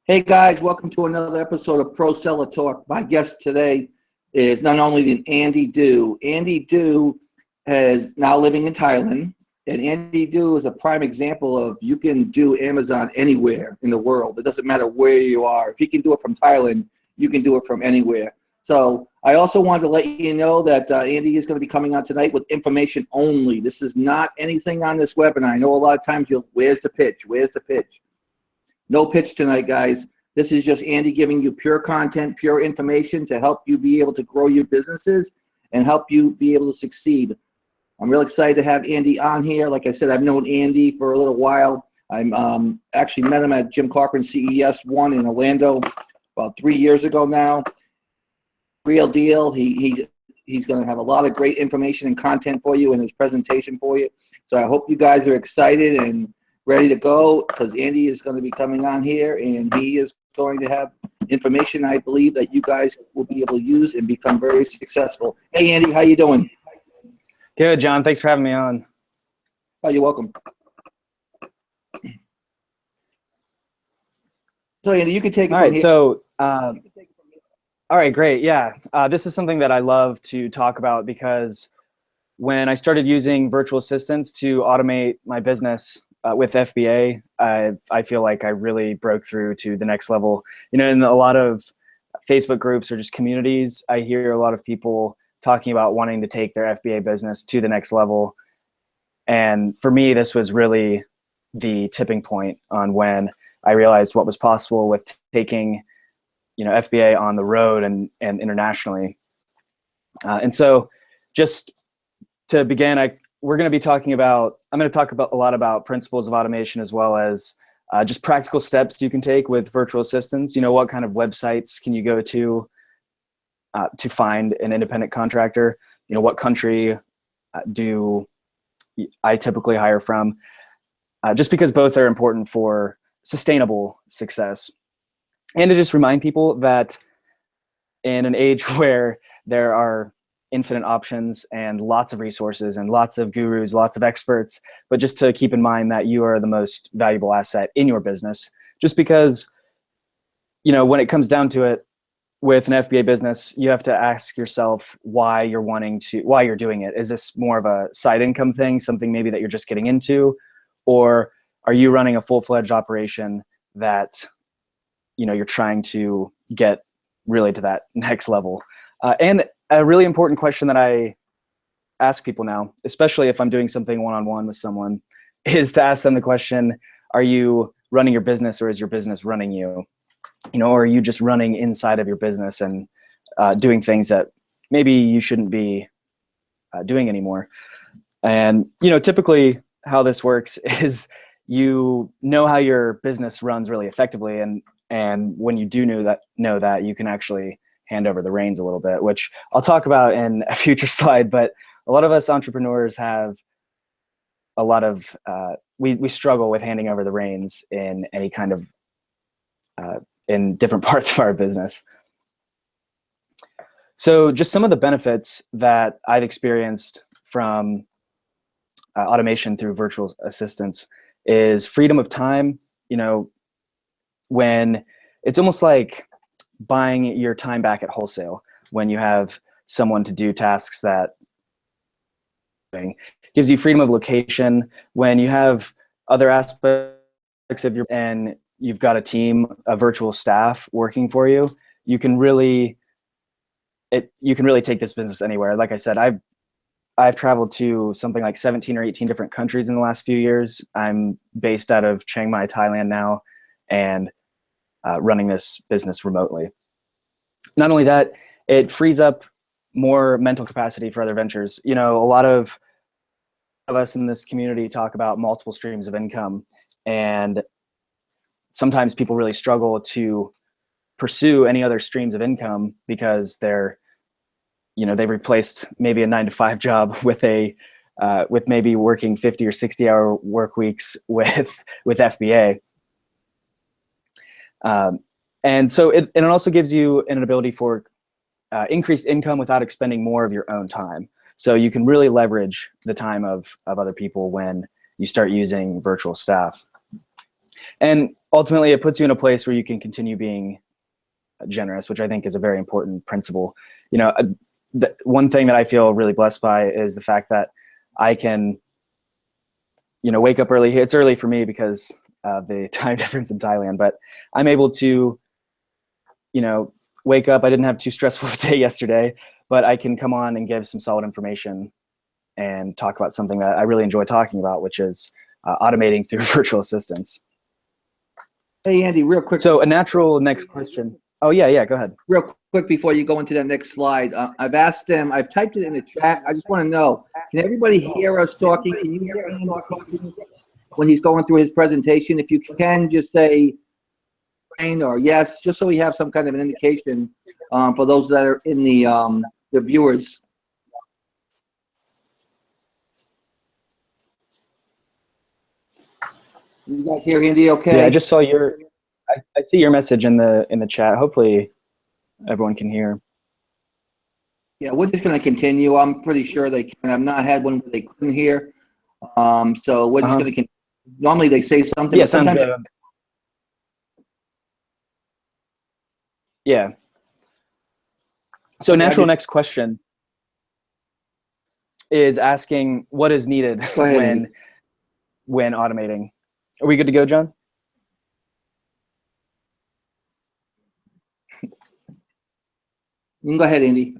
Hey guys, welcome to another episode of ProSeller Talk. My guest today is none only than Andy Du. Andy Du is now living in Thailand, and Andy Du is a prime example of you can do Amazon anywhere in the world. It doesn't matter where you are. If you can do it from Thailand, you can do it from anywhere. So I also wanted to let you know that Andy is going to be coming on tonight with information only. This is not anything on this webinar. I know a lot of times where's the pitch? Where's the pitch? No pitch tonight, guys. This is just Andy giving you pure content, pure information to help you be able to grow your businesses and help you be able to succeed. I'm real excited to have Andy on here. Like I said, I've known Andy for a little while. I'm actually met him at Jim Corcoran CES 1 in Orlando about 3 years ago now. Real deal. He's going to have a lot of great information and content for you in his presentation for you. So I hope you guys are excited and ready to go, because Andy is going to be coming on here and he is going to have information I believe that you guys will be able to use and become very successful. Hey Andy, how you doing? Good, John. Thanks for having me on. Oh, you're welcome. So Andy, you can take it from here. So, all right, great. Yeah, this is something that I love to talk about because when I started using virtual assistants to automate my business with FBA, I feel like I really broke through to the next level. You know, in a lot of Facebook groups or just communities, I hear a lot of people talking about wanting to take their FBA business to the next level. And for me, this was really the tipping point on when I realized what was possible with taking, you know, FBA on the road and internationally. And so just to begin, I'm going to talk about a lot about principles of automation, as well as just practical steps you can take with virtual assistants. You know, what kind of websites can you go to find an independent contractor? You know, what country do I typically hire from? Just because both are important for sustainable success. And to just remind people that in an age where there are infinite options and lots of resources and lots of gurus, lots of experts, but just to keep in mind that you are the most valuable asset in your business. Just because, you know, when it comes down to it, with an FBA business, you have to ask yourself why you're doing it. Is this more of a side income thing, something maybe that you're just getting into, or are you running a full-fledged operation that, you know, you're trying to get really to that next level? And a really important question that I ask people now, especially if I'm doing something one-on-one with someone, is to ask them the question, are you running your business or is your business running you? You know, or are you just running inside of your business and doing things that maybe you shouldn't be doing anymore? And, you know, typically how this works is you know how your business runs really effectively, and when you do know that, you can actually hand over the reins a little bit, which I'll talk about in a future slide. But a lot of us entrepreneurs have a lot of, we struggle with handing over the reins in any kind of, in different parts of our business. So just some of the benefits that I've experienced from automation through virtual assistants is freedom of time. You know, when it's almost like buying your time back at wholesale when you have someone to do tasks that gives you freedom of location. When you have other aspects of and you've got a team, a virtual staff working for you, you can really take this business anywhere. Like I said, I've traveled to something like 17 or 18 different countries in the last few years. I'm based out of Chiang Mai, Thailand now, and running this business remotely. Not only that, it frees up more mental capacity for other ventures. You know, a lot of us in this community talk about multiple streams of income, and sometimes people really struggle to pursue any other streams of income because they've replaced maybe a 9-to-5 job with with maybe working 50 or 60-hour work weeks with FBA. And so it also gives you an ability for increased income without expending more of your own time. So you can really leverage the time of other people when you start using virtual staff. And ultimately, it puts you in a place where you can continue being generous, which I think is a very important principle. You know, one thing that I feel really blessed by is the fact that I can, wake up early. It's early for me because of the time difference in Thailand, but I'm able to, wake up. I didn't have too stressful a day yesterday, but I can come on and give some solid information and talk about something that I really enjoy talking about, which is automating through virtual assistants. Hey, Andy, real quick. So a natural next question. Oh, yeah, go ahead. Real quick before you go into that next slide, I've asked them, I've typed it in the chat. I just want to know, can everybody hear us talking? Can you hear Andy talking when he's going through his presentation? If you can, just say fine or yes, just so we have some kind of an indication for those that are in the viewers. You guys hear Andy okay? Yeah, I just saw I see your message in the chat. Hopefully everyone can hear. Yeah, we're just going to continue. I'm pretty sure they can. I've not had one where they couldn't hear. So we're just going to continue. Normally they say something. Yeah, sounds good. Yeah. So natural next question is asking what is needed when automating. Are we good to go, John? You can go ahead, Andy.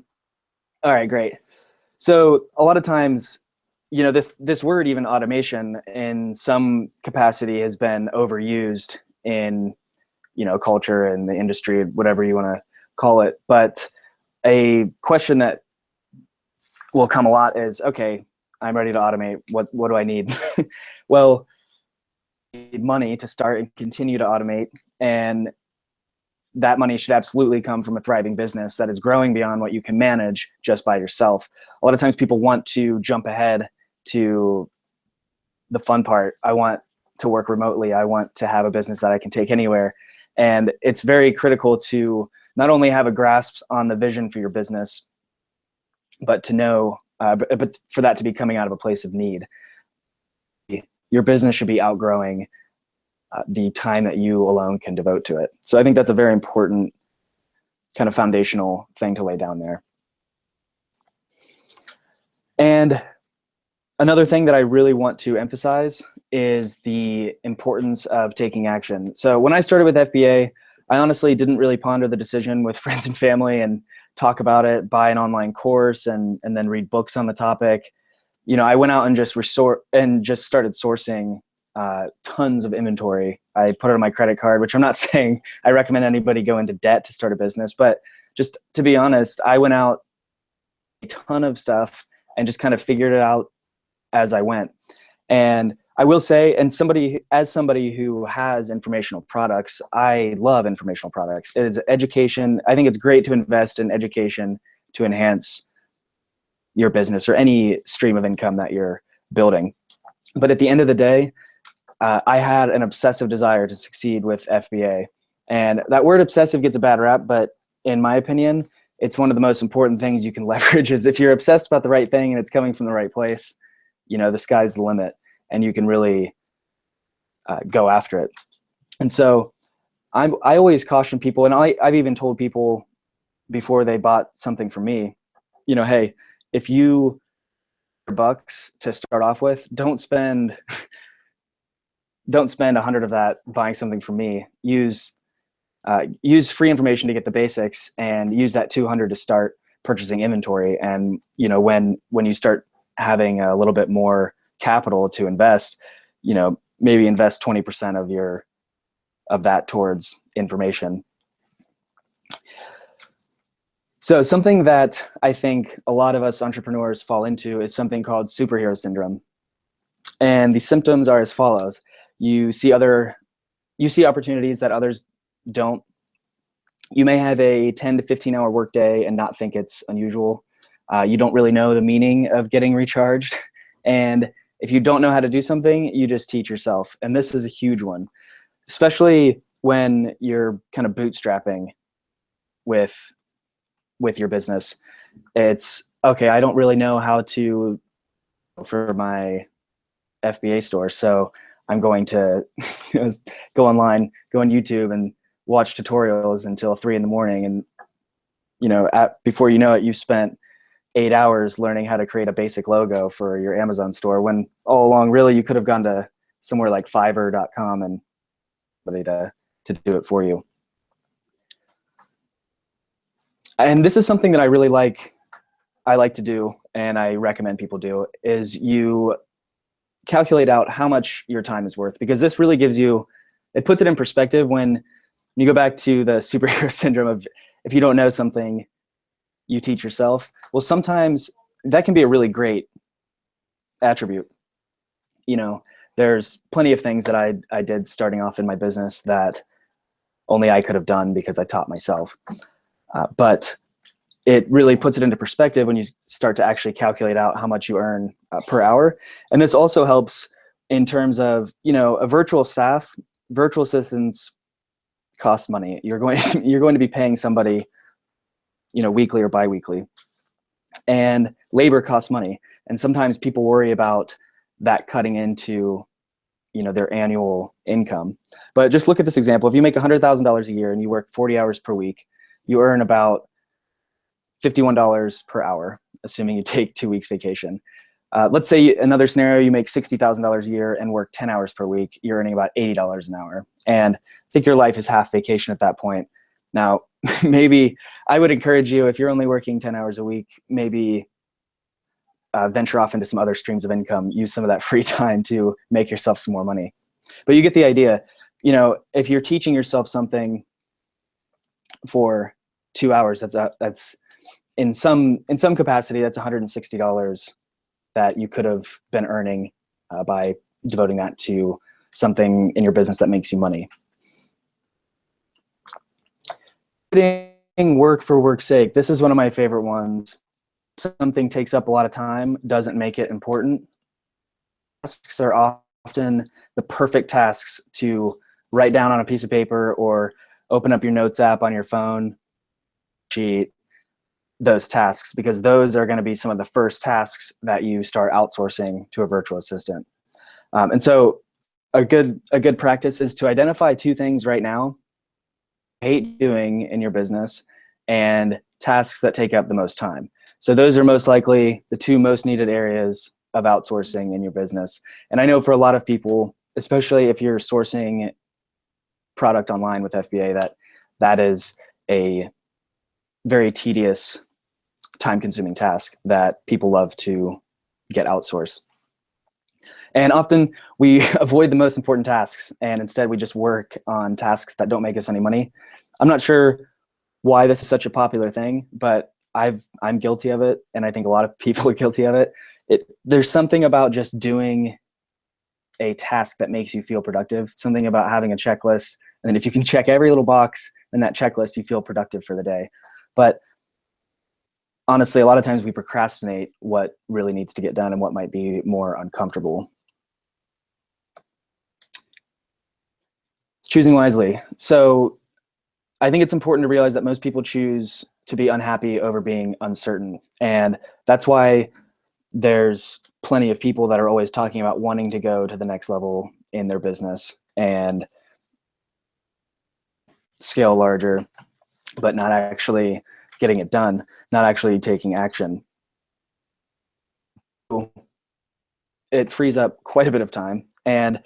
All right, great. So a lot of times, this word, even automation, in some capacity has been overused in, culture and the industry, whatever you want to call it. But a question that will come a lot is, okay, I'm ready to automate. What do I need? Well, you need money to start and continue to automate, and that money should absolutely come from a thriving business that is growing beyond what you can manage just by yourself. A lot of times people want to jump ahead to the fun part. I want to work remotely. I want to have a business that I can take anywhere. And it's very critical to not only have a grasp on the vision for your business, but to know, but for that to be coming out of a place of need. Your business should be outgrowing the time that you alone can devote to it. So I think that's a very important kind of foundational thing to lay down there. And another thing that I really want to emphasize is the importance of taking action. So when I started with FBA, I honestly didn't really ponder the decision with friends and family and talk about it, buy an online course, and then read books on the topic. I went out and just started sourcing tons of inventory. I put it on my credit card, which I'm not saying I recommend anybody go into debt to start a business, but just to be honest, I went out a ton of stuff and just kind of figured it out as I went. And I will say, as somebody who has informational products, I love informational products. It is education. I think it's great to invest in education to enhance your business or any stream of income that you're building. But at the end of the day, I had an obsessive desire to succeed with FBA. And that word obsessive gets a bad rap, but in my opinion, it's one of the most important things you can leverage. Is if you're obsessed about the right thing and it's coming from the right place, the sky's the limit, and you can really go after it. And so I always caution people, and I've even told people before they bought something from me, hey, if you bucks to start off with, don't spend 100 of that buying something from me. Use free information to get the basics, and use that 200 to start purchasing inventory. And when you start having a little bit more capital to invest, maybe invest 20% of that towards information. So something that I think a lot of us entrepreneurs fall into is something called superhero syndrome. And the symptoms are as follows. You see opportunities that others don't. You may have a 10 to 15 hour workday and not think it's unusual. You don't really know the meaning of getting recharged. And if you don't know how to do something, you just teach yourself. And this is a huge one, especially when you're kind of bootstrapping with your business. It's okay, I don't really know how to for my FBA store, so I'm going to go online, go on YouTube and watch tutorials until 3 in the morning. And before you know it, you've spent 8 hours learning how to create a basic logo for your Amazon store, when all along really you could have gone to somewhere like Fiverr.com and somebody to do it for you. And this is something that I really like to do, and I recommend people do, is you calculate out how much your time is worth, because this really it puts it in perspective when you go back to the superhero syndrome of, if you don't know something, you teach yourself. Well, sometimes that can be a really great attribute. There's plenty of things that I did starting off in my business that only I could have done because I taught myself. But it really puts it into perspective when you start to actually calculate out how much you earn per hour. And this also helps in terms of, a virtual assistants cost money. You're going to be paying somebody, weekly or biweekly, and labor costs money. And sometimes people worry about that cutting into, their annual income. But just look at this example. If you make $100,000 a year and you work 40 hours per week, you earn about $51 per hour, assuming you take 2 weeks vacation. Let's say another scenario, you make $60,000 a year and work 10 hours per week, you're earning about $80 an hour. And I think your life is half vacation at that point. Now, maybe I would encourage you, if you're only working 10 hours a week, maybe venture off into some other streams of income, use some of that free time to make yourself some more money. But you get the idea. If you're teaching yourself something for 2 hours, that's in some capacity, that's $160 that you could have been earning by devoting that to something in your business that makes you money. Work for work's sake. This is one of my favorite ones. Something takes up a lot of time, doesn't make it important. Tasks are often the perfect tasks to write down on a piece of paper or open up your notes app on your phone, sheet, those tasks, because those are going to be some of the first tasks that you start outsourcing to a virtual assistant. And so a good practice is to identify 2 things right now you hate doing in your business and tasks that take up the most time. So those are most likely the 2 most needed areas of outsourcing in your business. And I know for a lot of people, especially if you're sourcing product online with FBA, that is a very tedious, time-consuming task that people love to get outsourced. And often we avoid the most important tasks, and instead we just work on tasks that don't make us any money. I'm not sure why this is such a popular thing, but I'm guilty of it, and I think a lot of people are guilty of it. There's something about just doing a task that makes you feel productive, something about having a checklist, and then if you can check every little box in that checklist, you feel productive for the day. But honestly, a lot of times we procrastinate what really needs to get done and what might be more uncomfortable. Choosing wisely. So I think it's important to realize that most people choose to be unhappy over being uncertain. And that's why there's plenty of people that are always talking about wanting to go to the next level in their business and scale larger, but not actually getting it done, not actually taking action. it frees up quite a bit of time. And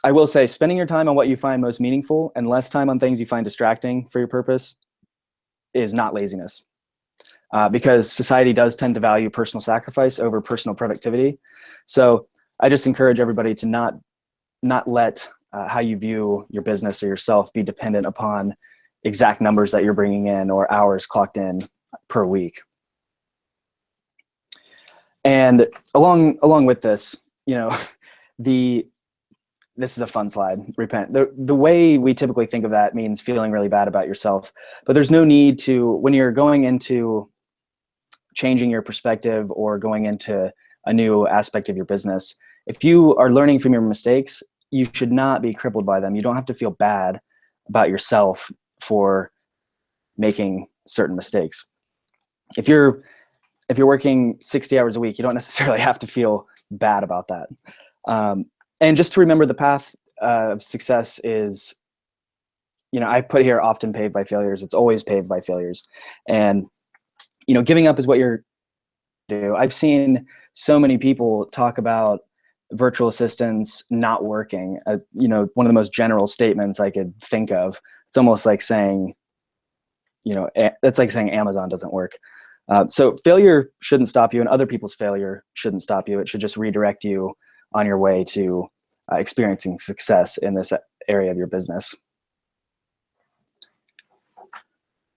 I will say, spending your time on what you find most meaningful and less time on things you find distracting for your purpose is not laziness. Because society does tend to value personal sacrifice over personal productivity. So I just encourage everybody to not let how you view your business or yourself be dependent upon exact numbers that you're bringing in or hours clocked in per week. And along with this, this is a fun slide, repent. The way we typically think of that means feeling really bad about yourself, but there's no need to, when you're going into changing your perspective or going into a new aspect of your business, if you are learning from your mistakes, you should not be crippled by them. You don't have to feel bad about yourself for making certain mistakes. If you're working 60 hours a week, you don't necessarily have to feel bad about that. And just to remember, the path of success is, I put here often paved by failures. It's always paved by failures. And, giving up is what you're do. I've seen so many people talk about virtual assistants not working. One of the most general statements I could think of. It's almost like saying, that's like saying Amazon doesn't work. So failure shouldn't stop you, and other people's failure shouldn't stop you. It should just redirect you on your way to experiencing success in this area of your business.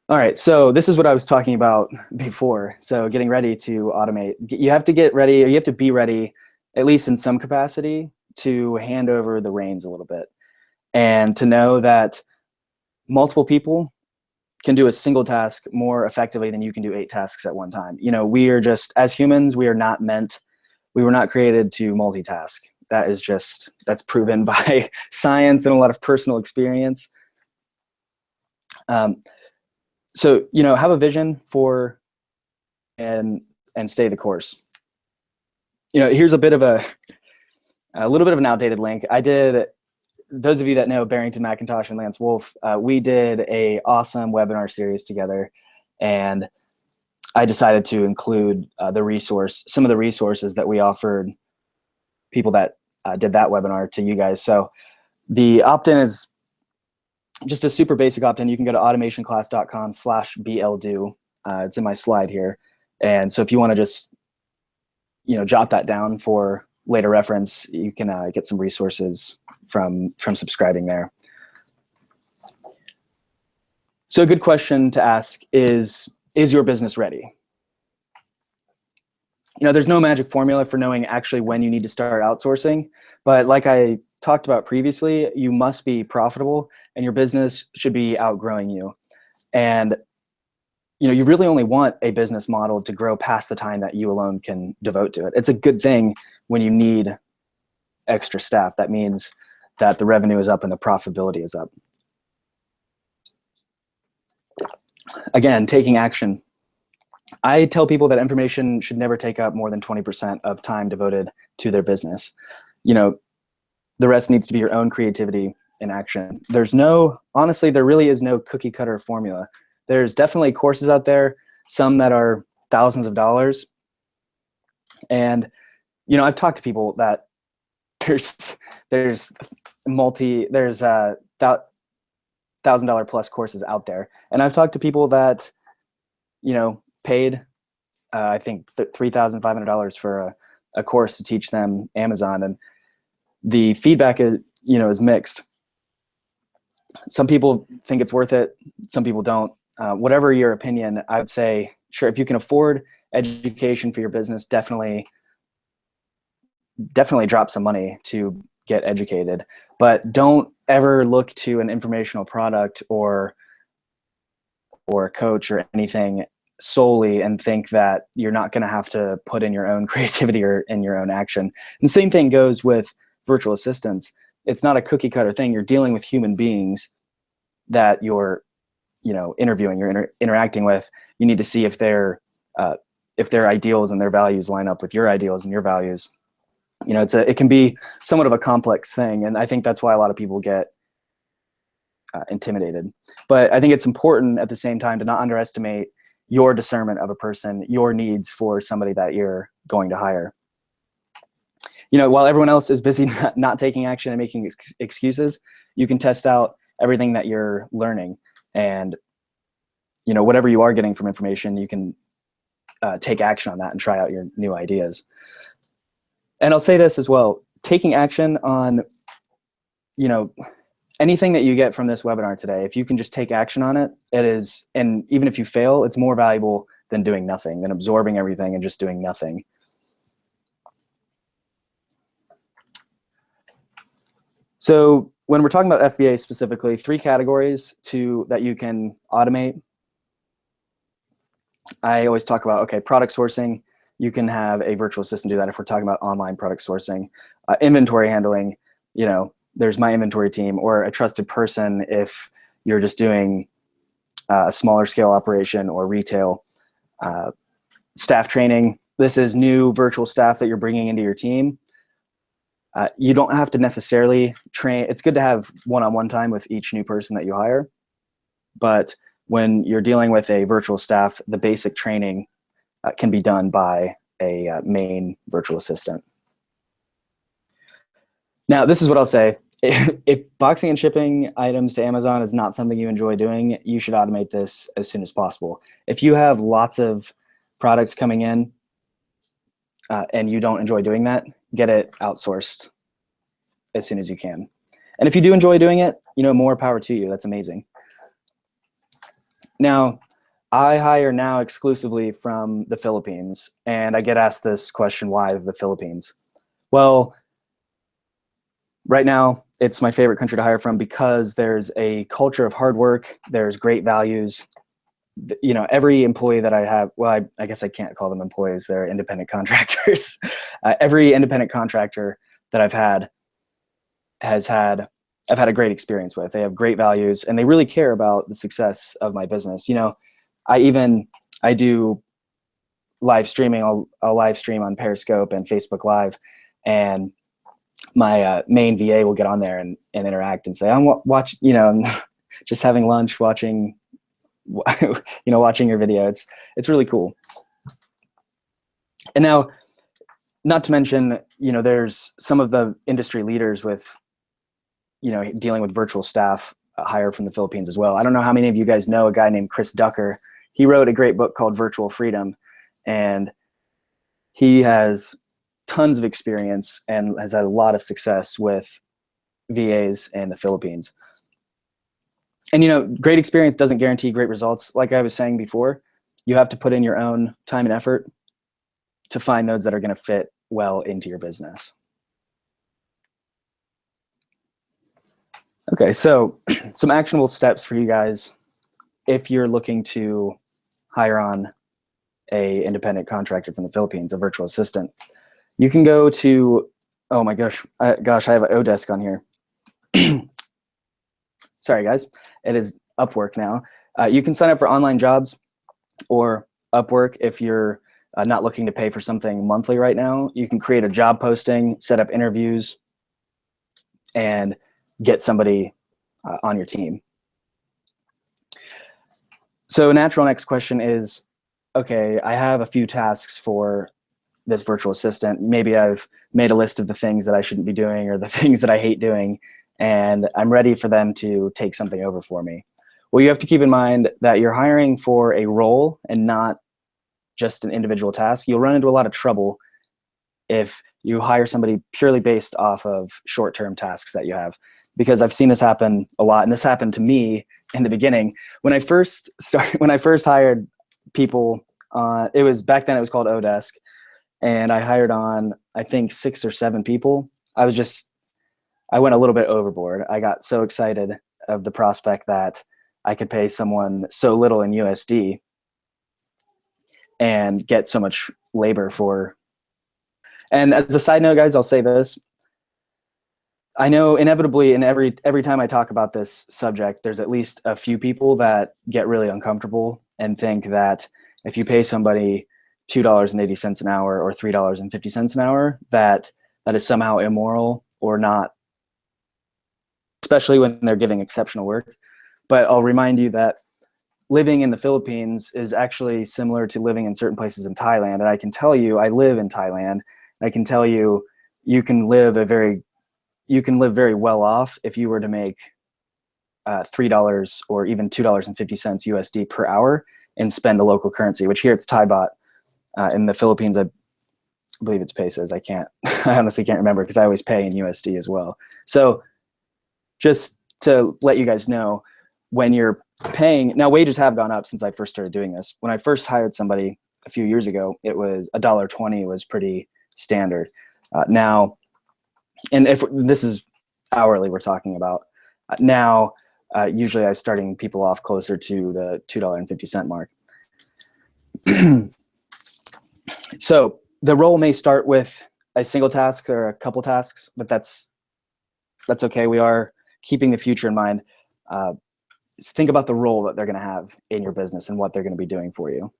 All right, so this is what I was talking about before. So getting ready to automate. You have to get ready, or you have to be ready, at least in some capacity, to hand over the reins a little bit. And to know that multiple people can do a single task more effectively than you can do 8 tasks at one time. We are just, as humans, we were not created to multitask. That's proven by science and a lot of personal experience. So, have a vision for and stay the course. Here's a little bit of an outdated link. Those of you that know Barrington McIntosh and Lance Wolf, we did a awesome webinar series together, and I decided to include some of the resources that we offered people that did that webinar to you guys. So the opt-in is just a super basic opt-in. You can go to automationclass.com/BLDO. It's in my slide here. And so if you want to just, jot that down for later reference, you can get some resources from subscribing there. So a good question to ask is your business ready? There's no magic formula for knowing actually when you need to start outsourcing, but like I talked about previously, you must be profitable and your business should be outgrowing you. And you really only want a business model to grow past the time that you alone can devote to it. It's a good thing when you need extra staff. That means that the revenue is up and the profitability is up. Again, taking action. I tell people that information should never take up more than 20% of time devoted to their business. The rest needs to be your own creativity and action. Honestly, there really is no cookie cutter formula. There's definitely courses out there, some that are thousands of dollars. And, I've talked to people that there's $1,000 plus courses out there. And I've talked to people that, paid, I think $3,500 for a course to teach them Amazon. And the feedback is, is mixed. Some people think it's worth it. Some people don't. Whatever your opinion, I would say, sure, if you can afford education for your business, definitely drop some money to get educated. But don't ever look to an informational product or a coach or anything solely and think that you're not going to have to put in your own creativity or in your own action. And the same thing goes with virtual assistants. It's not a cookie cutter thing. You're dealing with human beings that you're interviewing, you're interacting with. You need to see if their ideals and their values line up with your ideals and your values. It can be somewhat of a complex thing, and I think that's why a lot of people get intimidated. But I think it's important at the same time to not underestimate your discernment of a person, your needs for somebody that you're going to hire. While everyone else is busy not taking action and making excuses, you can test out everything that you're learning. And, whatever you are getting from information, you can take action on that and try out your new ideas. And I'll say this as well, taking action on, anything that you get from this webinar today, if you can just take action on it, and even if you fail, it's more valuable than doing nothing, than absorbing everything and just doing nothing. So when we're talking about FBA specifically, 3 categories that you can automate. I always talk about, okay, product sourcing. You can have a virtual assistant do that if we're talking about online product sourcing. Inventory handling, there's my inventory team, or a trusted person if you're just doing a smaller scale operation or retail. Staff training. This is new virtual staff that you're bringing into your team. You don't have to necessarily train. It's good to have one-on-one time with each new person that you hire. But when you're dealing with a virtual staff, the basic training can be done by a main virtual assistant. Now, this is what I'll say. If boxing and shipping items to Amazon is not something you enjoy doing, you should automate this as soon as possible. If you have lots of products coming in and you don't enjoy doing that, get it outsourced as soon as you can. And if you do enjoy doing it, more power to you. That's amazing. Now, I hire now exclusively from the Philippines, and I get asked this question, why the Philippines? Well, right now, it's my favorite country to hire from because there's a culture of hard work. There's great values. Every employee that I have, well, I guess I can't call them employees. They're independent contractors. Every independent contractor that I've had a great experience with. They have great values, and they really care about the success of my business. I do live streaming. I'll live stream on Periscope and Facebook Live, and my main VA will get on there and interact and say, I'm just having lunch, watching your video. It's really cool. And now, not to mention, there's some of the industry leaders with, dealing with virtual staff hired from the Philippines as well. I don't know how many of you guys know a guy named Chris Ducker. He wrote a great book called Virtual Freedom, and he has tons of experience and has had a lot of success with VAs in the Philippines. And great experience doesn't guarantee great results. Like I was saying before, you have to put in your own time and effort to find those that are going to fit well into your business. Okay, so some actionable steps for you guys if you're looking to hire on a independent contractor from the Philippines, a virtual assistant. You can go to, oh my gosh, I have an Odesk on here. Sorry guys, it is Upwork now. You can sign up for online jobs or Upwork if you're not looking to pay for something monthly right now. You can create a job posting, set up interviews, and get somebody on your team. So a natural next question is, okay, I have a few tasks for this virtual assistant. Maybe I've made a list of the things that I shouldn't be doing or the things that I hate doing, and I'm ready for them to take something over for me. Well, you have to keep in mind that you're hiring for a role and not just an individual task. You'll run into a lot of trouble if you hire somebody purely based off of short-term tasks that you have, because I've seen this happen a lot, and this happened to me in the beginning. When I first hired people, back then it was called Odesk, and I hired on, I think, 6 or 7 people. I went a little bit overboard. I got so excited of the prospect that I could pay someone so little in USD and get so much labor for. And as a side note, guys, I'll say this. I know inevitably in every time I talk about this subject, there's at least a few people that get really uncomfortable and think that if you pay somebody $2.80 an hour or $3.50 an hour, that is somehow immoral or not, especially when they're giving exceptional work. But I'll remind you that living in the Philippines is actually similar to living in certain places in Thailand. And I can tell you, I live in Thailand. I can tell you, you can live very well off if you were to make $3 or even $2.50 USD per hour and spend the local currency, which here it's Thai baht. In the Philippines, I believe it's pesos. I honestly can't remember because I always pay in USD as well. So just to let you guys know, when you're paying, now wages have gone up since I first started doing this. When I first hired somebody a few years ago, it was $1.20 was pretty standard. Now, and if this is hourly we're talking about, now usually I'm starting people off closer to the $2.50 mark. So the role may start with a single task or a couple tasks, but that's okay. We are keeping the future in mind. Think about the role that they're going to have in your business and what they're going to be doing for you.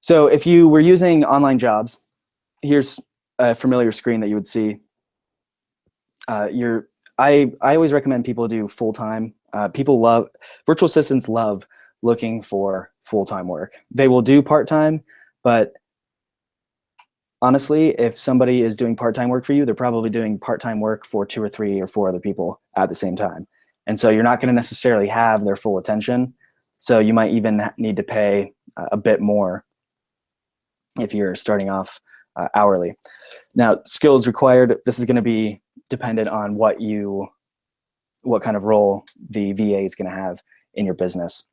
So if you were using online jobs, here's a familiar screen that you would see. I always recommend people do full-time. Virtual assistants love looking for full-time work. They will do part-time, but honestly, if somebody is doing part-time work for you, they're probably doing part-time work for 2 or 3 or 4 other people at the same time. And so you're not going to necessarily have their full attention. So you might even need to pay a bit more if you're starting off hourly. Now, skills required, this is going to be dependent on what kind of role the VA is going to have in your business.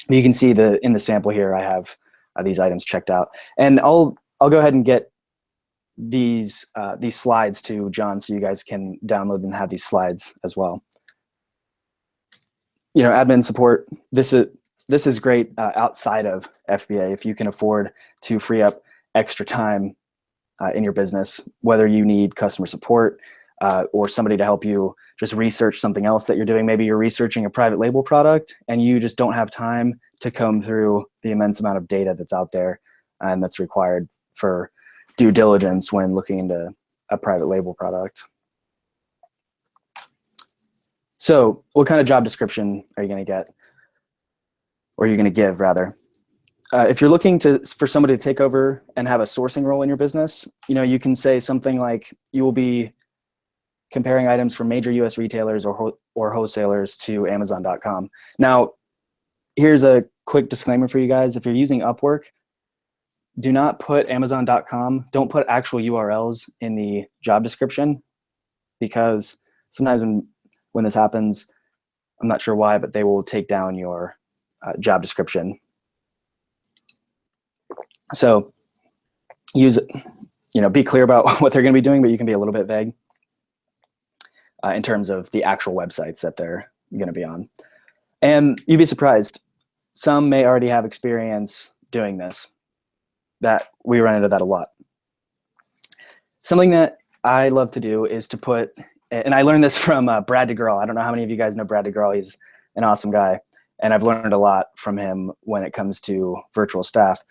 You can see in the sample here, I have these items checked out, and I'll go ahead and get these slides to John so you guys can download and have these slides as well. Admin support. This is great outside of FBA if you can afford to free up extra time in your business, whether you need customer support or somebody to help you just research something else that you're doing. Maybe you're researching a private label product and you just don't have time to comb through the immense amount of data that's out there and that's required for due diligence when looking into a private label product. So what kind of job description are you going to get, or are you going to give rather? If you're looking for somebody to take over and have a sourcing role in your business, you can say something like you will be comparing items from major US retailers or wholesalers to Amazon.com. Now, here's a quick disclaimer for you guys. If you're using Upwork, do not put Amazon.com. Don't put actual URLs in the job description, because sometimes when this happens, I'm not sure why, but they will take down your job description. So be clear about what they're going to be doing, but you can be a little bit vague in terms of the actual websites that they're going to be on. And you'd be surprised. Some may already have experience doing this. That we run into that a lot. Something that I love to do is to put, and I learned this from Brad DeGraw. I don't know how many of you guys know Brad DeGraw. He's an awesome guy, and I've learned a lot from him when it comes to virtual staff.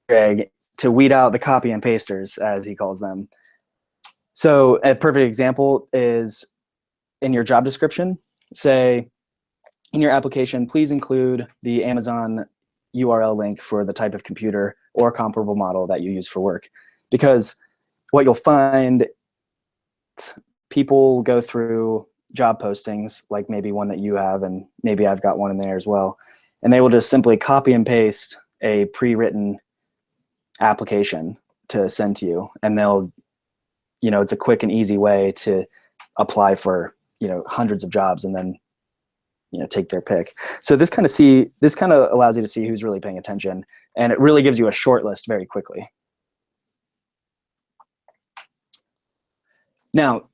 Greg, to weed out the copy and pasters, as he calls them. So a perfect example is in your job description, say in your application, please include the Amazon URL link for the type of computer or comparable model that you use for work. Because what you'll find, people go through job postings, like maybe one that you have, and maybe I've got one in there as well, and they will just simply copy and paste a pre-written application to send to you, and they'll, it's a quick and easy way to apply for, hundreds of jobs and then take their pick. So this kind of allows you to see who's really paying attention, and it really gives you a short list very quickly. Now,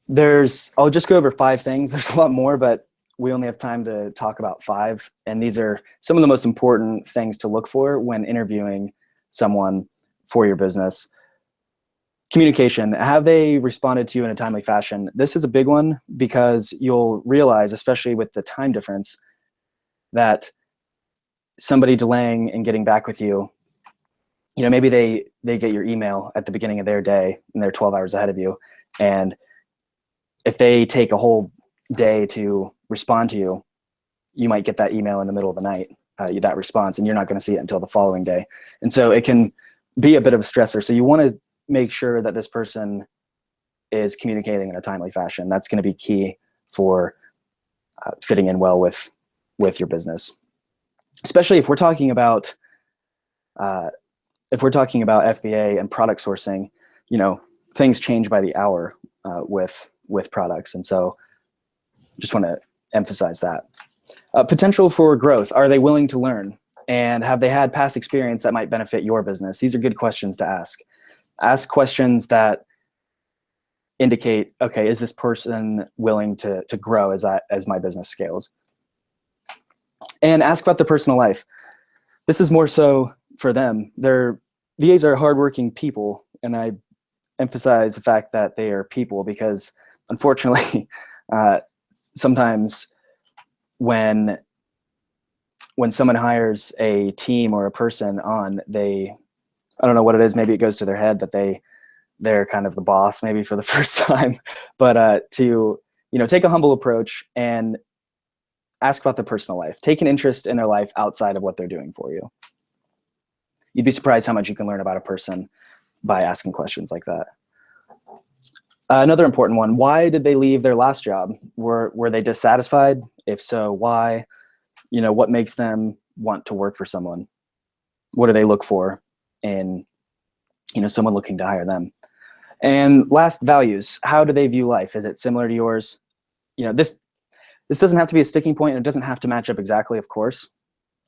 I'll just go over 5 things. There's a lot more, but we only have time to talk about 5. And these are some of the most important things to look for when interviewing someone for your business. Communication. Have they responded to you in a timely fashion? This is a big one, because you'll realize, especially with the time difference, that somebody delaying and getting back with you, maybe they get your email at the beginning of their day and they're 12 hours ahead of you. And if they take a whole day to respond to you, you might get that email in the middle of the night, that response, and you're not going to see it until the following day. And so it can be a bit of a stressor. So you want to make sure that this person is communicating in a timely fashion. That's going to be key for fitting in well with your business, especially if we're talking about FBA and product sourcing. Things change by the hour with products, and so just want to emphasize that. Potential for growth. Are they willing to learn? And have they had past experience that might benefit your business? These are good questions to ask. Ask questions that indicate, okay, is this person willing to grow as my business scales? And ask about their personal life. This is more so for them. VAs are hardworking people, and I emphasize the fact that they are people because, unfortunately, sometimes when someone hires a team or a person on, I don't know what it is, maybe it goes to their head that they're kind of the boss maybe for the first time, but to take a humble approach and ask about their personal life. Take an interest in their life outside of what they're doing for you. You'd be surprised how much you can learn about a person by asking questions like that. Another important one, why did they leave their last job? Were they dissatisfied? If so, why? What makes them want to work for someone? What do they look for in someone looking to hire them? And last, values. How do they view life? Is it similar to yours? This doesn't have to be a sticking point, and it doesn't have to match up exactly, of course,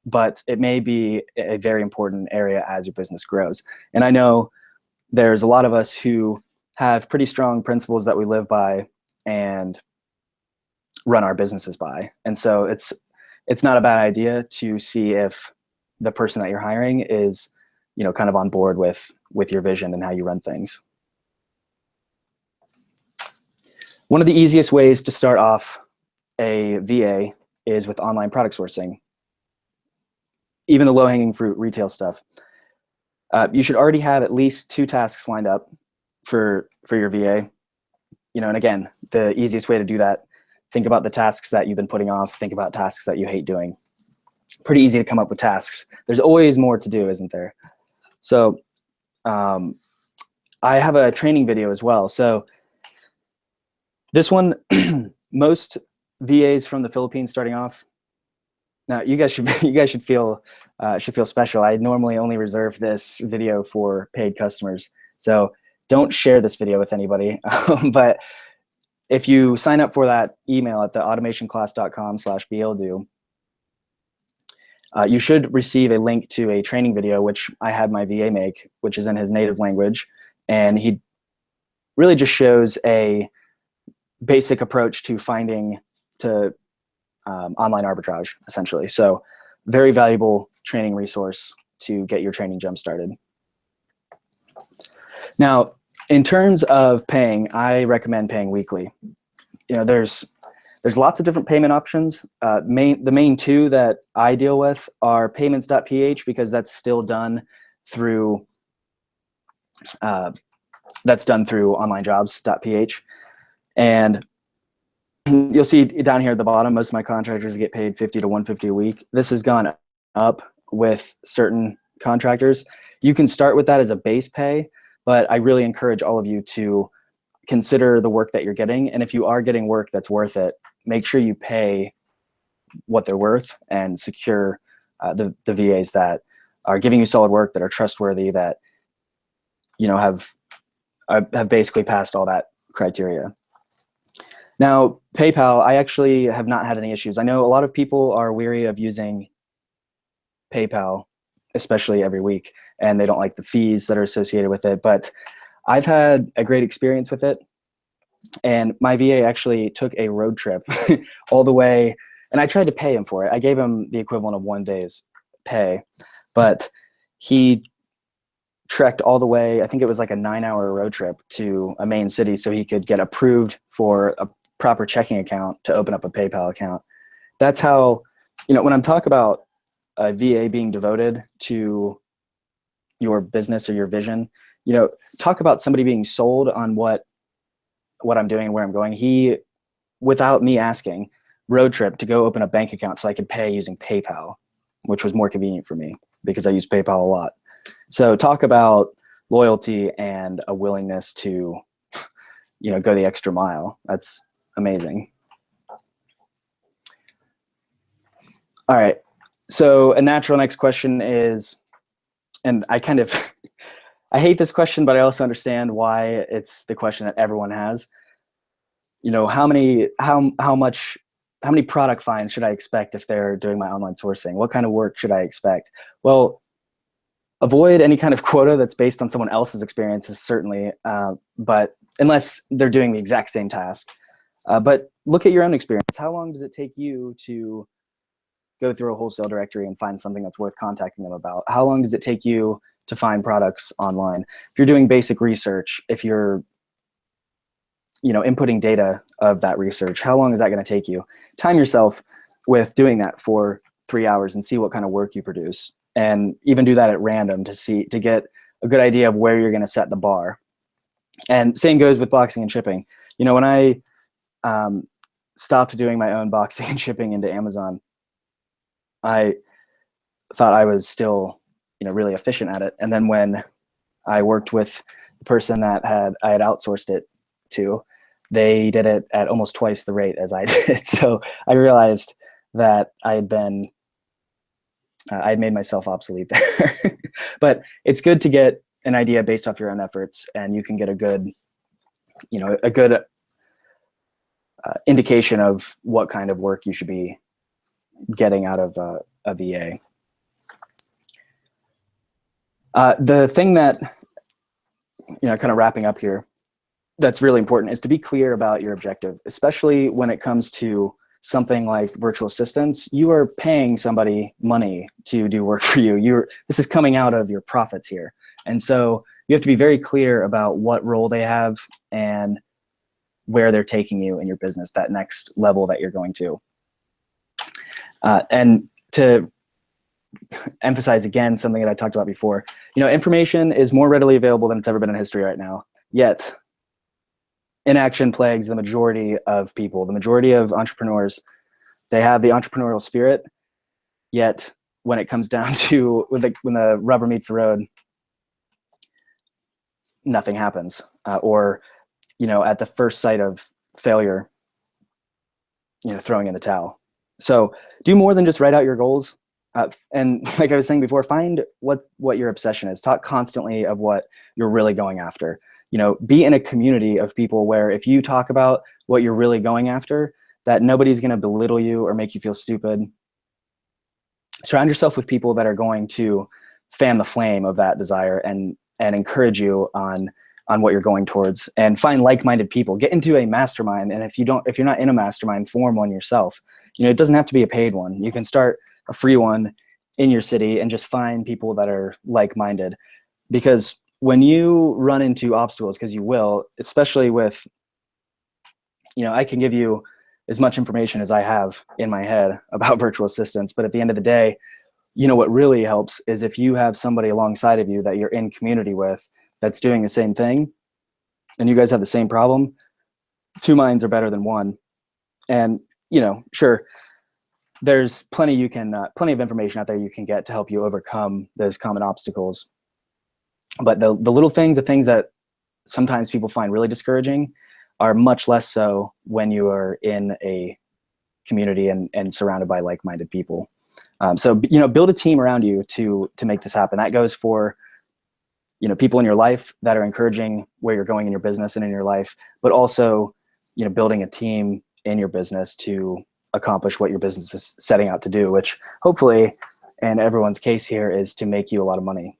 but it may be a very important area as your business grows. And I know there's a lot of us who have pretty strong principles that we live by and run our businesses by. And so it's not a bad idea to see if the person that you're hiring is, kind of on board with your vision and how you run things. One of the easiest ways to start off a VA is with online product sourcing. Even the low-hanging fruit retail stuff. You should already have at least 2 tasks lined up for your VA. And again, the easiest way to do that, think about the tasks that you've been putting off, think about tasks that you hate doing. Pretty easy to come up with tasks. There's always more to do, isn't there? So I have a training video as well. So this one, most VAs from the Philippines starting off. Now you guys should feel special. I normally only reserve this video for paid customers, so don't share this video with anybody. But if you sign up for that email at the automationclass.com/bldo, you should receive a link to a training video, which I had my VA make, which is in his native language, and he really just shows a basic approach to finding online arbitrage, essentially. So very valuable training resource to get your training jump started. Now, in terms of paying, I recommend paying weekly. There's lots of different payment options. The main 2 that I deal with are payments.ph, because that's still done through onlinejobs.ph. And you'll see down here at the bottom, most of my contractors get paid $50 to $150 a week. This has gone up with certain contractors. You can start with that as a base pay, but I really encourage all of you to consider the work that you're getting. And if you are getting work that's worth it, make sure you pay what they're worth and secure the VAs that are giving you solid work, that are trustworthy, that have basically passed all that criteria. Now, PayPal, I actually have not had any issues. I know a lot of people are weary of using PayPal, especially every week, and they don't like the fees that are associated with it, but I've had a great experience with it. And my VA actually took a road trip all the way, and I tried to pay him for it. I gave him the equivalent of 1 day's pay, but he trekked all the way, I think it was like a 9-hour road trip to a main city so he could get approved for a proper checking account to open up a PayPal account. That's how, when I'm talking about a VA being devoted to your business or your vision, talk about somebody being sold on what I'm doing, where I'm going. He without me asking, road trip to go open a bank account so I could pay using PayPal, which was more convenient for me because I use PayPal a lot. So talk about loyalty and a willingness to, go the extra mile. That's amazing. All right. So a natural next question is, and I kind of, I hate this question, but I also understand why it's the question that everyone has. How many product finds should I expect if they're doing my online sourcing? What kind of work should I expect? Well, avoid any kind of quota that's based on someone else's experiences, certainly, but unless they're doing the exact same task. But look at your own experience. How long does it take you to go through a wholesale directory and find something that's worth contacting them about? How long does it take you to find products online? If you're doing basic research, if you're inputting data of that research, how long is that going to take you? Time yourself with doing that for 3 hours and see what kind of work you produce, and even do that at random to get a good idea of where you're going to set the bar. And same goes with boxing and shipping. When I stopped doing my own boxing and shipping into Amazon, I thought I was still, really efficient at it. And then when I worked with the person that I had outsourced it to, they did it at almost twice the rate as I did. So I realized that I'd made myself obsolete there. But it's good to get an idea based off your own efforts, and you can get a good indication of what kind of work you should be getting out of a VA. The thing that, kind of wrapping up here, that's really important is to be clear about your objective, especially when it comes to something like virtual assistants. You are paying somebody money to do work for you. This is coming out of your profits here. And so you have to be very clear about what role they have and where they're taking you in your business, that next level that you're going to. And to emphasize again something that I talked about before, information is more readily available than it's ever been in history right now. Yet, inaction plagues the majority of people. The majority of entrepreneurs, they have the entrepreneurial spirit, yet when it comes down to when the rubber meets the road, nothing happens. Or at the first sight of failure, throwing in the towel. So do more than just write out your goals. And like I was saying before, find what your obsession is. Talk constantly of what you're really going after. Be in a community of people where if you talk about what you're really going after, that nobody's going to belittle you or make you feel stupid. Surround yourself with people that are going to fan the flame of that desire and encourage you on what you're going towards, and find like-minded people. Get into a mastermind. And if you're not in a mastermind, form one yourself. It doesn't have to be a paid one. You can start a free one in your city and just find people that are like-minded. Because when you run into obstacles, because you will, especially with, I can give you as much information as I have in my head about virtual assistants, but at the end of the day, what really helps is if you have somebody alongside of you that you're in community with that's doing the same thing, and you guys have the same problem. 2 minds are better than one. And, sure, there's plenty of information out there you can get to help you overcome those common obstacles. But the little things, the things that sometimes people find really discouraging, are much less so when you are in a community and surrounded by like-minded people. So build a team around you to make this happen. That goes for people in your life that are encouraging where you're going in your business and in your life, but also building a team in your business to accomplish what your business is setting out to do, which hopefully, in everyone's case here, is to make you a lot of money.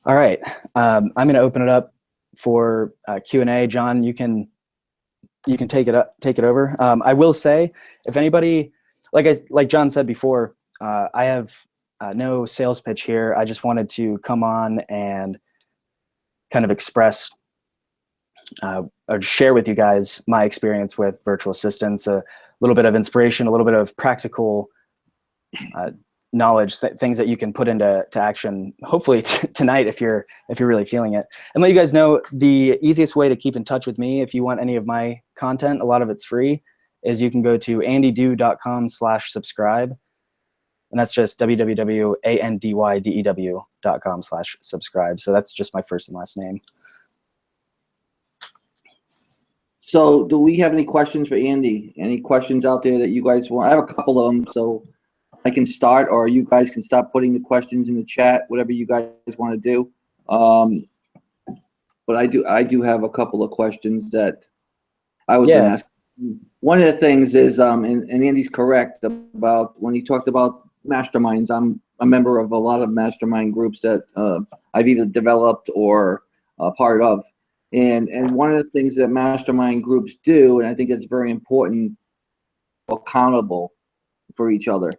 All right, I'm going to open it up for Q&A. John, you can take it over. I will say, if anybody, like John said before, I have no sales pitch here. I just wanted to come on and kind of express or share with you guys my experience with virtual assistants, a little bit of inspiration, a little bit of practical knowledge, things that you can put into action, hopefully tonight if you're really feeling it. And let you guys know, the easiest way to keep in touch with me if you want any of my content, a lot of it's free, is you can go to andydew.com/subscribe. And that's just www.andydew.com/subscribe. So that's just my first and last name. So do we have any questions for Andy? Any questions out there that you guys want? I have a couple of them, so I can start, or you guys can stop putting the questions in the chat, whatever you guys want to do. But I do have a couple of questions that I was going to ask. One of the things is, and Andy's correct about when he talked about masterminds. I'm a member of a lot of mastermind groups that I've either developed or part of. And one of the things that mastermind groups do, and I think that's very important, accountable for each other.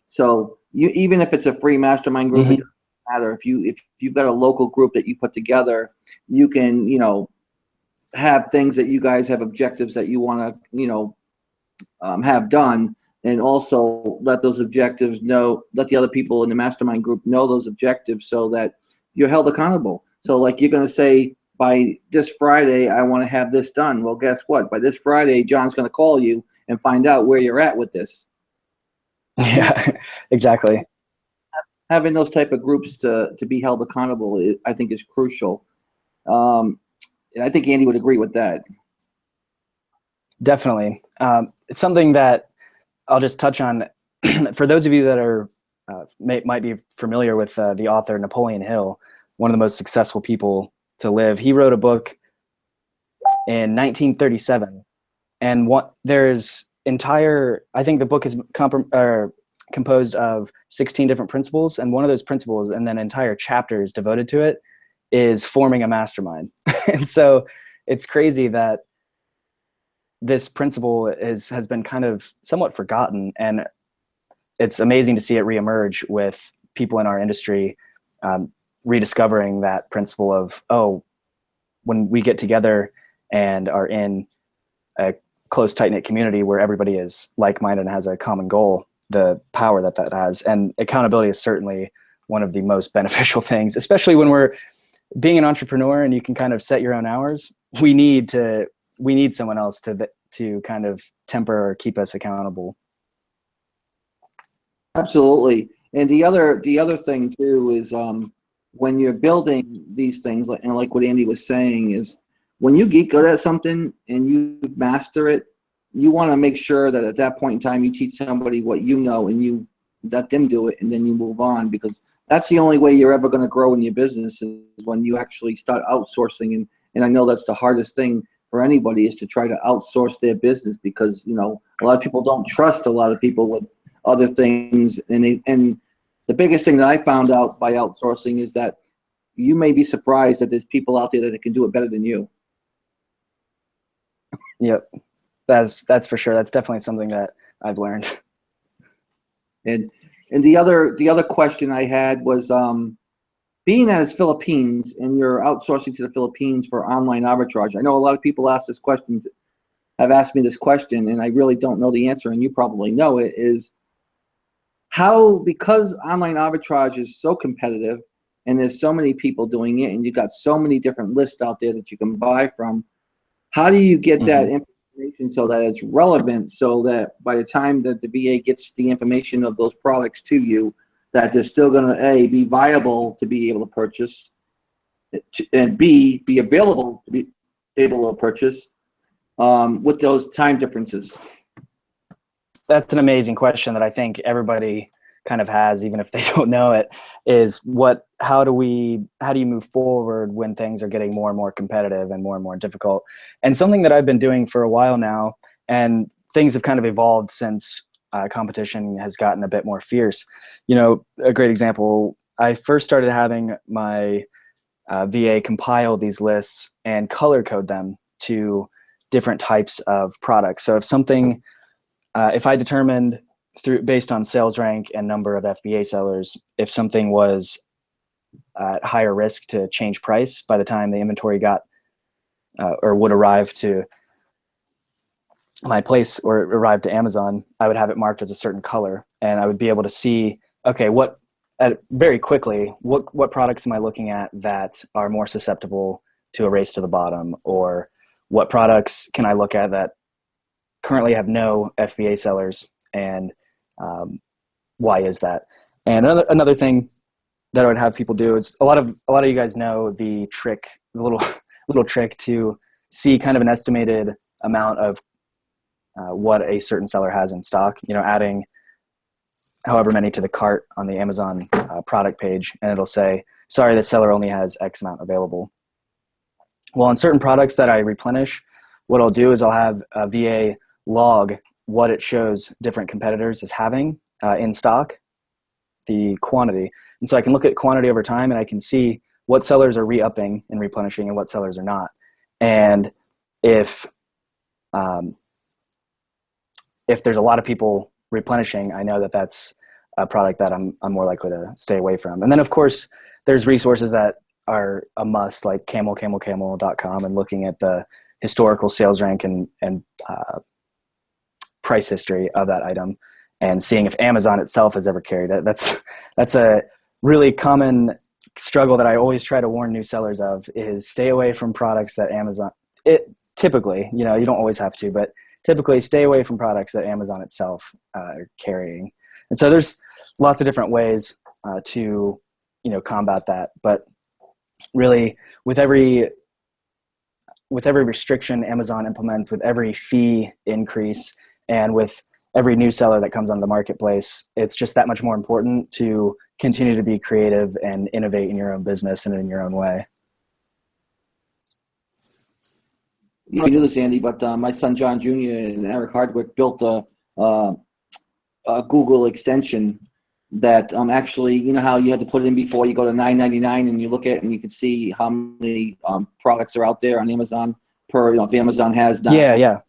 So you, even if it's a free mastermind group, it doesn't matter. If you've got a local group that you put together, you can, you know, have things that you guys have objectives that you want to, you know, have done, and also let those objectives know, let the other people in the mastermind group know those objectives so that you're held accountable. So like you're going to say, by this Friday, I want to have this done. Well, guess what? By this Friday, John's going to call you and find out where you're at with this. Yeah, exactly. Having those type of groups to be held accountable, I think, is crucial. And I think Andy would agree with that. Definitely. It's something that I'll just touch on. For those of you that are might be familiar with the author Napoleon Hill, one of the most successful people to live. He wrote a book in 1937, and there's entire, I think the book is composed of 16 different principles, and one of those principles, and then entire chapters devoted to it, is forming a mastermind. And so it's crazy that this principle has been kind of somewhat forgotten, and it's amazing to see it reemerge with people in our industry rediscovering that principle of, oh, when we get together and are in a close, tight-knit community where everybody is like-minded and has a common goal, the power that has. And accountability is certainly one of the most beneficial things, especially when we're being an entrepreneur and you can kind of set your own hours. We need someone else to kind of temper or keep us accountable. Absolutely. And the other thing too is when you're building these things, and like what Andy was saying, is when you get good at something and you master it, you want to make sure that at that point in time you teach somebody what you know and you let them do it, and then you move on, because that's the only way you're ever going to grow in your business, is when you actually start outsourcing. And I know that's the hardest thing for anybody, is to try to outsource their business, because, you know, a lot of people don't trust a lot of people with other things. And the biggest thing that I found out by outsourcing is that you may be surprised that there's people out there that can do it better than you. Yep, that's for sure. That's definitely something that I've learned. And the other question I had was, being that it's Philippines and you're outsourcing to the Philippines for online arbitrage. I know a lot of people have asked me this question, and I really don't know the answer, and you probably know it, is how, because online arbitrage is so competitive and there's so many people doing it and you've got so many different lists out there that you can buy from, how do you get that information so that it's relevant, so that by the time that the VA gets the information of those products to you, that they're still going to be viable to be able to purchase, and B, be available to be able to purchase with those time differences? That's an amazing question that I think everybody kind of has, even if they don't know it, is how do you move forward when things are getting more and more competitive and more difficult? And something that I've been doing for a while now, and things have kind of evolved since competition has gotten a bit more fierce. You know, a great example, I first started having my VA compile these lists and color code them to different types of products. So if something, if I determined based on sales rank and number of FBA sellers, if something was at higher risk to change price by the time the inventory got or would arrive to my place or arrive to Amazon, I would have it marked as a certain color, and I would be able to see, okay, very quickly, what products am I looking at that are more susceptible to a race to the bottom, or what products can I look at that currently have no FBA sellers, and why is that? And another thing that I would have people do is a lot of you guys know the little trick to see kind of an estimated amount of what a certain seller has in stock. Adding however many to the cart on the Amazon product page, and it'll say, sorry, the seller only has X amount available. Well, on certain products that I replenish, what I'll do is I'll have a VA log what it shows different competitors as having in stock, the quantity. And so I can look at quantity over time, and I can see what sellers are re-upping and replenishing and what sellers are not. And if there's a lot of people replenishing, I know that that's a product that I'm more likely to stay away from. And then, of course, there's resources that are a must, like camel.com, and looking at the historical sales rank and price history of that item, and seeing if Amazon itself has ever carried it. That's a really common struggle that I always try to warn new sellers of, is stay away from products that Amazon, typically, you don't always have to, but typically stay away from products that Amazon itself are carrying. And so there's lots of different ways to combat that. But really, with every restriction Amazon implements, with every fee increase, and with every new seller that comes on the marketplace, it's just that much more important to continue to be creative and innovate in your own business and in your own way. You knew this, Andy, but my son John Jr. and Eric Hardwick built a Google extension that actually, how you had to put it in before you go to $9.99, and you look at it and you can see how many products are out there on Amazon per, if Amazon has done. Yeah.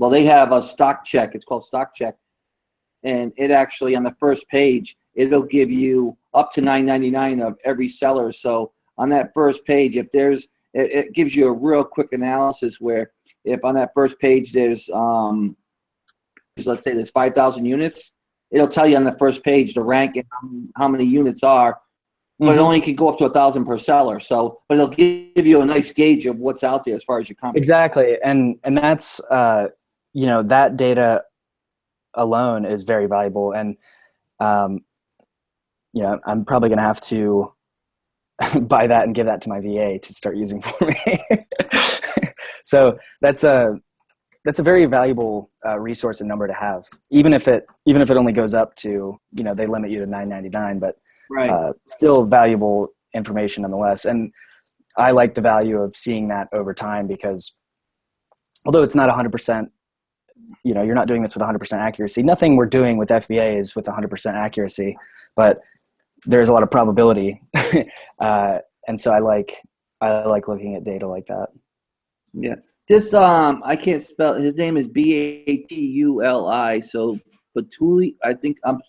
Well, they have a stock check. It's called stock check. And it actually, on the first page, it'll give you up to $9.99 of every seller. So on that first page, if there's, it gives you a real quick analysis where if on that first page there's, let's say there's 5,000 units, it'll tell you on the first page the rank and how many units are, but it only can go up to 1,000 per seller. So, but it'll give you a nice gauge of what's out there as far as your company. Exactly, and that's that data alone is very valuable, and I'm probably going to have to buy that and give that to my VA to start using for me. So that's a very valuable resource and number to have, even if it only goes up to, they limit you to $9.99, but right. Still valuable information nonetheless. And I like the value of seeing that over time, because although it's not 100%, you're not doing this with 100% accuracy. Nothing we're doing with FBA is with 100% accuracy, but there's a lot of probability. And so I like looking at data like that. Yeah. This, I can't spell, his name is Batuli. So Batuli, I think, I'm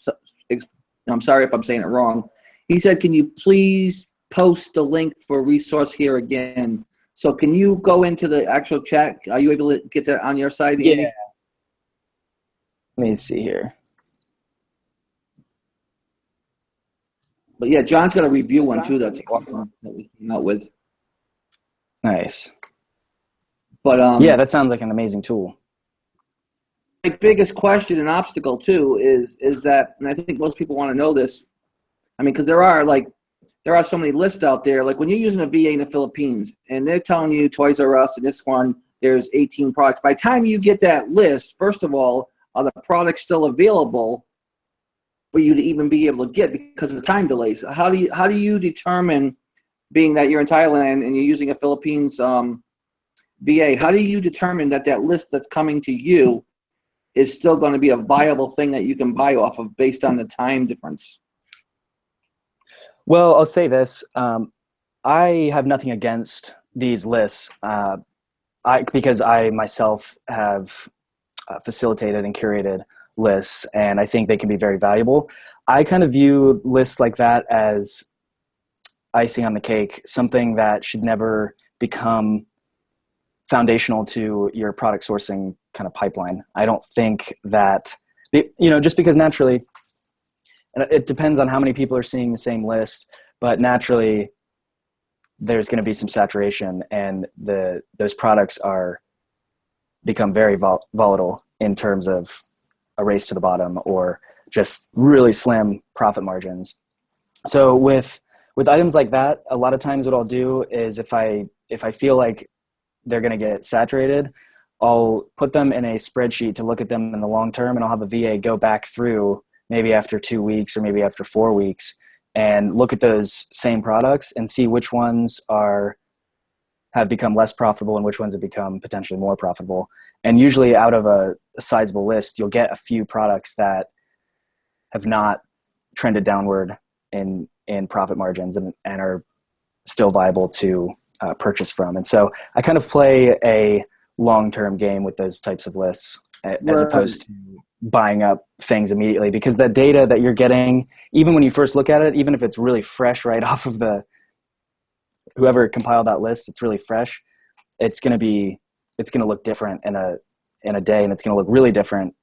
sorry if I'm saying it wrong. He said, can you please post the link for resource here again? So can you go into the actual chat? Are you able to get that on your side, Andy? Yeah. Let me see here. But yeah, John's got a review one too that's awesome that we came out with. Nice. But yeah, that sounds like an amazing tool. My biggest question and obstacle too is that, and I think most people want to know this. I mean, because there are so many lists out there. Like when you're using a VA in the Philippines and they're telling you Toys R Us and this one, there's 18 products. By the time you get that list, first of all, are the products still available for you to even be able to get because of the time delays? How do you determine, being that you're in Thailand and you're using a Philippines VA, how do you determine that list that's coming to you is still going to be a viable thing that you can buy off of based on the time difference? Well, I'll say this. I have nothing against these lists because I myself have facilitated and curated lists, and I think they can be very valuable. I kind of view lists like that as icing on the cake, something that should never become foundational to your product sourcing kind of pipeline. I don't think that, just because naturally and it depends on how many people are seeing the same list, but naturally there's going to be some saturation, and those products become very volatile in terms of a race to the bottom or just really slim profit margins. So with items like that, a lot of times what I'll do is if I feel like they're going to get saturated, I'll put them in a spreadsheet to look at them in the long term, and I'll have a VA go back through maybe after 2 weeks or maybe after 4 weeks and look at those same products and see which ones have become less profitable and which ones have become potentially more profitable. And usually out of a sizable list, you'll get a few products that have not trended downward in profit margins and are still viable to purchase from. And so I kind of play a long-term game with those types of lists as opposed to buying up things immediately, because the data that you're getting, even when you first look at it, even if it's really fresh right off of whoever compiled that list, it's really fresh. It's going to look different in a day, and it's going to look really different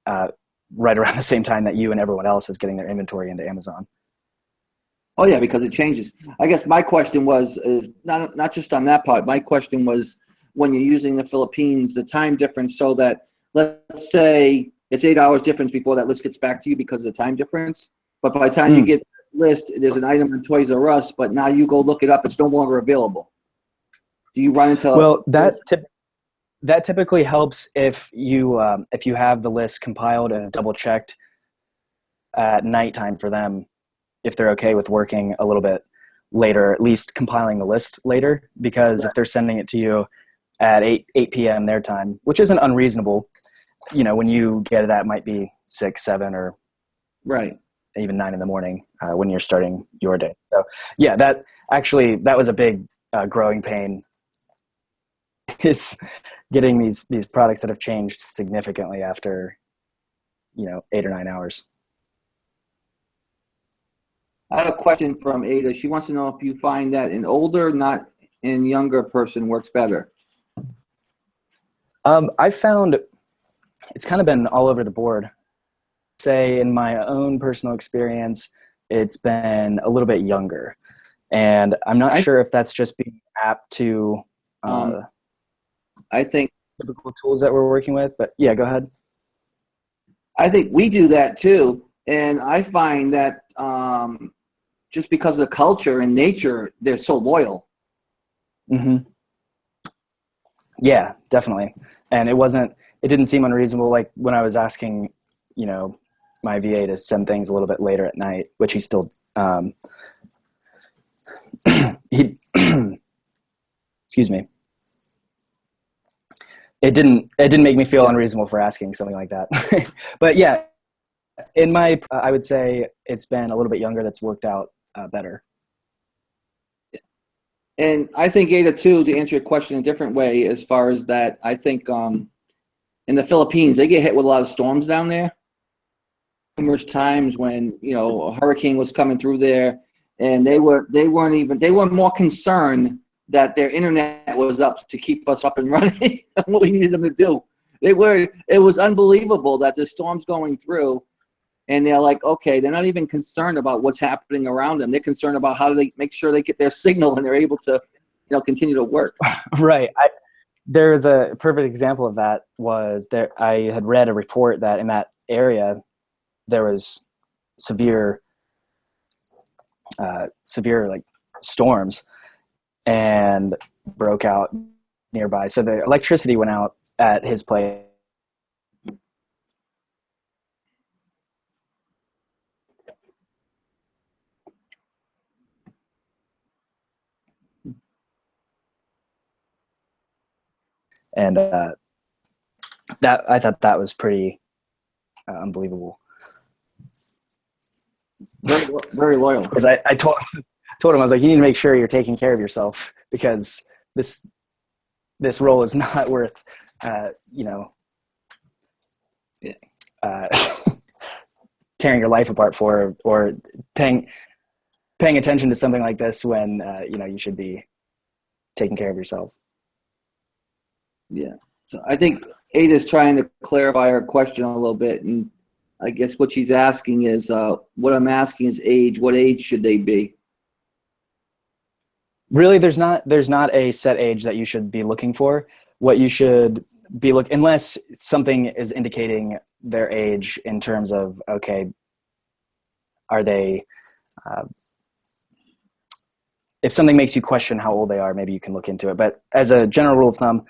right around the same time that you and everyone else is getting their inventory into Amazon. Oh yeah, because it changes. I guess my question was not just on that part. My question was when you're using the Philippines, the time difference, so that let's say it's 8 hours difference before that list gets back to you because of the time difference. But by the time you get the list, there's an item in Toys R Us, but now you go look it up, it's no longer available. Do you run into? Well, that typically helps if you have the list compiled and double checked at nighttime for them, if they're okay with working a little bit later, at least compiling the list later, because if they're sending it to you at 8 p.m. their time, which isn't unreasonable, when you get it, that might be 6, 7, or even 9 in the morning when you're starting your day. So yeah, that was a big growing pain, is getting these products that have changed significantly after 8 or 9 hours. I have a question from Ada. She wants to know if you find that an older, not an younger person works better. I found it's kind of been all over the board. Say in my own personal experience, it's been a little bit younger, and I'm not sure if that's just being apt to I think typical tools that we're working with, but yeah, go ahead. I think we do that too, and I find that just because of the culture and nature, they're so loyal. Mm-hmm. Yeah, definitely. And it didn't seem unreasonable. Like when I was asking, my VA to send things a little bit later at night, which he still, excuse me. It didn't make me feel unreasonable for asking something like that. But yeah, I would say it's been a little bit younger that's worked out better. And I think, Ada, too, to answer your question a different way, as far as that, I think in the Philippines, they get hit with a lot of storms down there. Numerous times when, a hurricane was coming through there, and they were more concerned that their internet was up to keep us up and running what we needed them to do. It was unbelievable that the storm's going through, and they're like, okay, they're not even concerned about what's happening around them. They're concerned about how do they make sure they get their signal and they're able to, continue to work. Right. There is a perfect example of that was there. I had read a report that in that area there was severe like storms and broke out nearby. So the electricity went out at his place. And I thought that was pretty unbelievable. Very, very loyal. Because I told him, I was like, you need to make sure you're taking care of yourself, because this role is not worth, tearing your life apart for, or paying attention to something like this when you should be taking care of yourself. Yeah. So I think Ada's trying to clarify her question a little bit, and I guess what she's asking is, what I'm asking is age. What age should they be? Really, there's not a set age that you should be looking for. What you should be unless something is indicating their age in terms of, okay, are they, uh, if something makes you question how old they are, maybe you can look into it. But as a general rule of thumb,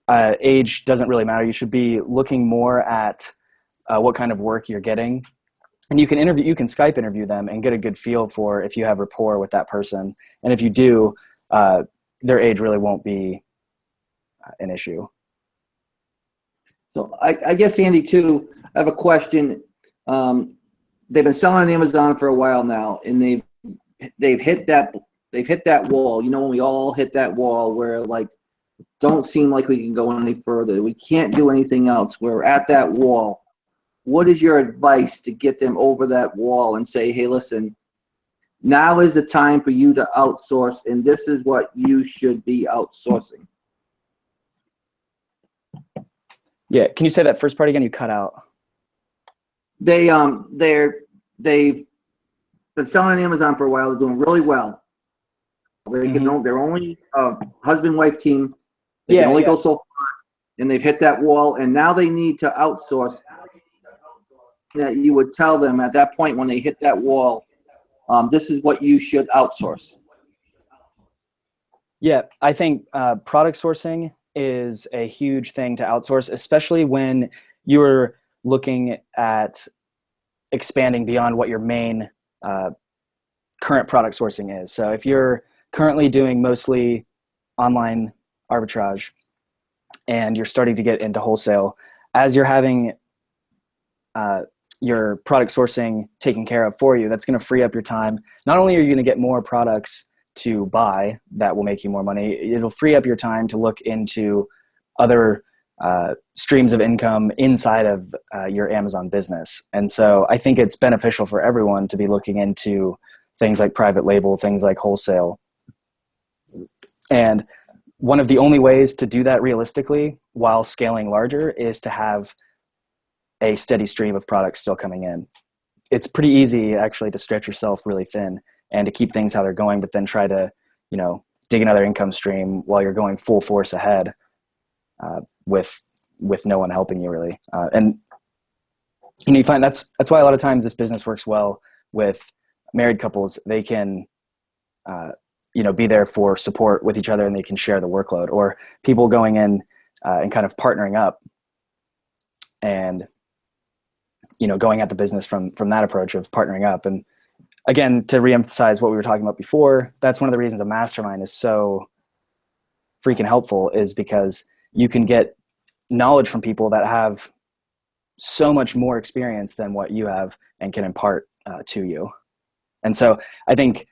age doesn't really matter. You should be looking more at what kind of work you're getting. And you can Skype interview them and get a good feel for if you have rapport with that person. And if you do, their age really won't be an issue. So I guess, Andy, too, I have a question. They've been selling on Amazon for a while now, and they've hit that wall. You know, when we all hit that wall where, like, don't seem like we can go any further. We can't do anything else. We're at that wall. What is your advice to get them over that wall and say, hey, listen, now is the time for you to outsource, and this is what you should be outsourcing? Yeah, can you say that first part again? You cut out. They've been selling on Amazon for a while. They're doing really well. They're only a husband-wife team. They can only go so far, and they've hit that wall, and now they need to outsource. That you would tell them at that point when they hit that wall, this is what you should outsource. Yeah, I think product sourcing is a huge thing to outsource, especially when you're looking at expanding beyond what your main current product sourcing is. So if you're currently doing mostly online arbitrage and you're starting to get into wholesale, as you're having your product sourcing taken care of for you, that's going to free up your time. Not only are you going to get more products to buy that will make you more money, it'll free up your time to look into other streams of income inside of your Amazon business. And so I think it's beneficial for everyone to be looking into things like private label, things like wholesale. And one of the only ways to do that realistically while scaling larger is to have a steady stream of products still coming in. It's pretty easy actually to stretch yourself really thin and to keep things how they're going, but then try to, dig another income stream while you're going full force ahead with no one helping you really. And you find that's why a lot of times this business works well with married couples. They can, be there for support with each other, and they can share the workload, or people going in and kind of partnering up and going at the business from that approach of partnering up. And again, to reemphasize what we were talking about before, that's one of the reasons a mastermind is so freaking helpful, is because you can get knowledge from people that have so much more experience than what you have and can impart to you. And so I think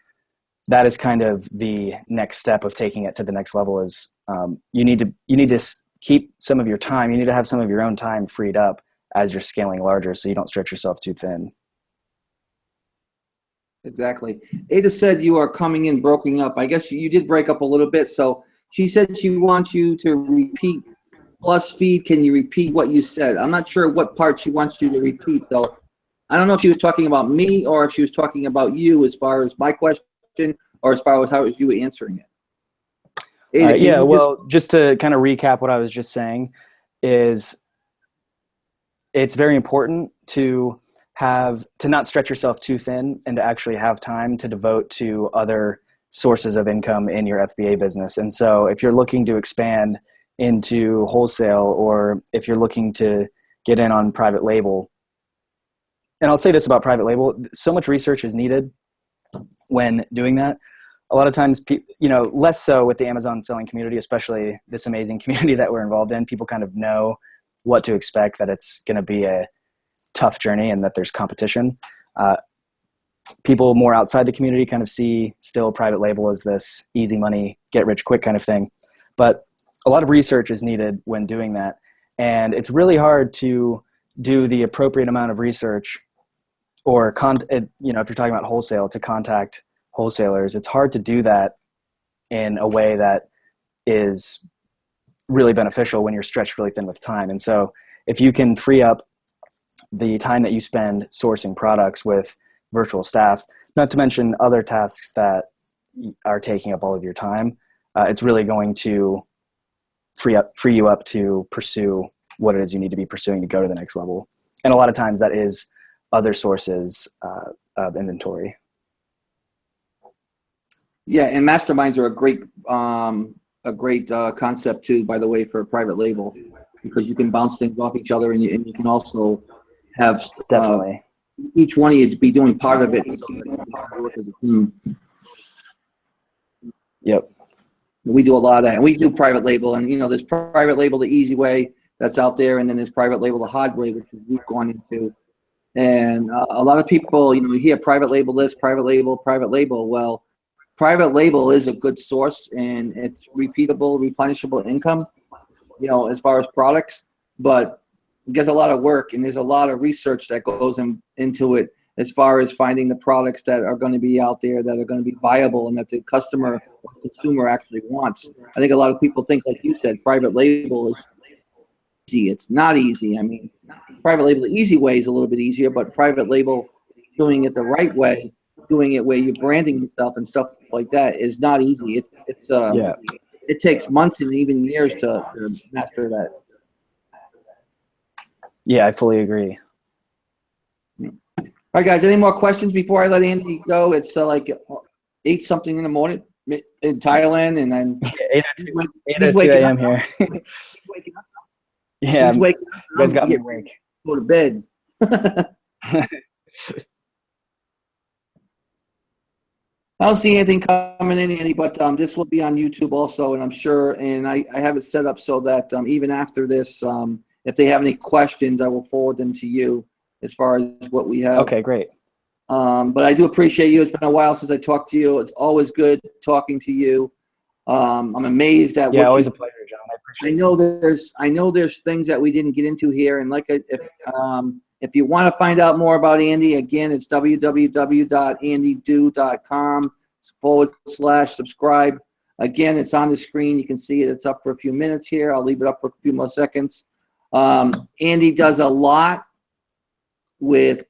that is kind of the next step of taking it to the next level is you need to keep some of your time. You need to have some of your own time freed up as you're scaling larger, so you don't stretch yourself too thin. Exactly. Ada said you are coming in broken up. I guess you did break up a little bit. So she said she wants you to repeat plus feed. Can you repeat what you said? I'm not sure what part she wants you to repeat. So I don't know if she was talking about me or if she was talking about you as far as my question or as far as how you were answering it. Ada, just to kind of recap what I was just saying is it's very important to not stretch yourself too thin and to actually have time to devote to other sources of income in your FBA business. And so if you're looking to expand into wholesale, or if you're looking to get in on private label, and I'll say this about private label, so much research is needed when doing that. A lot of times, less so with the Amazon selling community, especially this amazing community that we're involved in. People kind of know what to expect, that it's going to be a tough journey and that there's competition. People more outside the community kind of see still private label as this easy money, get rich quick kind of thing. But a lot of research is needed when doing that. And it's really hard to do the appropriate amount of research or, if you're talking about wholesale, to contact wholesalers. It's hard to do that in a way that is really beneficial when you're stretched really thin with time. And so if you can free up the time that you spend sourcing products with virtual staff, not to mention other tasks that are taking up all of your time, it's really going to free you up to pursue what it is you need to be pursuing to go to the next level. And a lot of times that is other sources of inventory. Yeah, and masterminds are a great concept too, by the way, for a private label, because you can bounce things off each other, and you can also have Definitely. each one of you be doing part of it, so that you can work as a team. Yep. We do a lot of that, and we do private label, and there's private label the easy way that's out there, and then there's private label the hard way, which we've gone into. And a lot of people, you hear private label this, private label. Well, private label is a good source, and it's repeatable, replenishable income, as far as products. But there's a lot of work, and there's a lot of research that goes into it, as far as finding the products that are going to be out there, that are going to be viable, and that the customer or consumer actually wants. I think a lot of people think, like you said, private label is easy. It's not easy. I mean, private label the easy way is a little bit easier, but private label, doing it the right way, doing it where you're branding yourself and stuff like that, is not easy. It takes months and even years to master that. Yeah, I fully agree. All right, guys, any more questions before I let Andy go? It's like 8 something in the morning in Thailand, and then 8:02 a.m. here. Yeah, he's waking up. you guys got me awake. Go to bed. I don't see anything coming in, Andy, but this will be on YouTube also, and I'm sure, and I have it set up so that even after this, if they have any questions, I will forward them to you as far as what we have. Okay, great. But I do appreciate you. It's been a while since I talked to you. It's always good talking to you. I'm amazed at always a pleasure, John. I appreciate it. I know there's things that we didn't get into here, and if you want to find out more about Andy, again, it's www.andydo.com/subscribe. Again, it's on the screen. You can see it. It's up for a few minutes here. I'll leave it up for a few more seconds. Andy does a lot with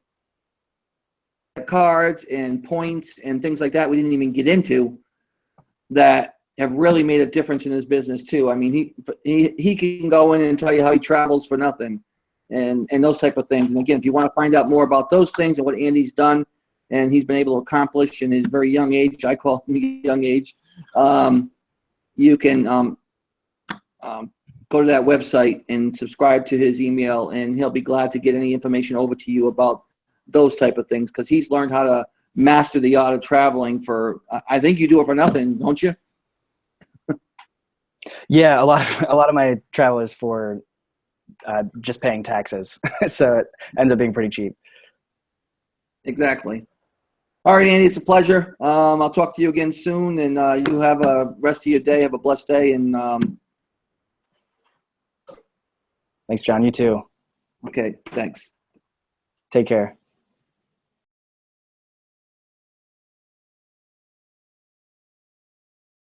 cards and points and things like that we didn't even get into, that have really made a difference in his business too. I mean, he can go in and tell you how he travels for nothing, and those type of things. And again, if you want to find out more about those things and what Andy's done and he's been able to accomplish in his very young age, I call him young age, you can go to that website and subscribe to his email, and he'll be glad to get any information over to you about those type of things, because he's learned how to master the art of traveling for, I think you do it for nothing, don't you? Yeah, a lot of my travel is for just paying taxes, so it ends up being pretty cheap. Exactly. All right, Andy, it's a pleasure. I'll talk to you again soon, and you have a rest of your day. Have a blessed day, and thanks, John. You too. okay, thanks. Take care.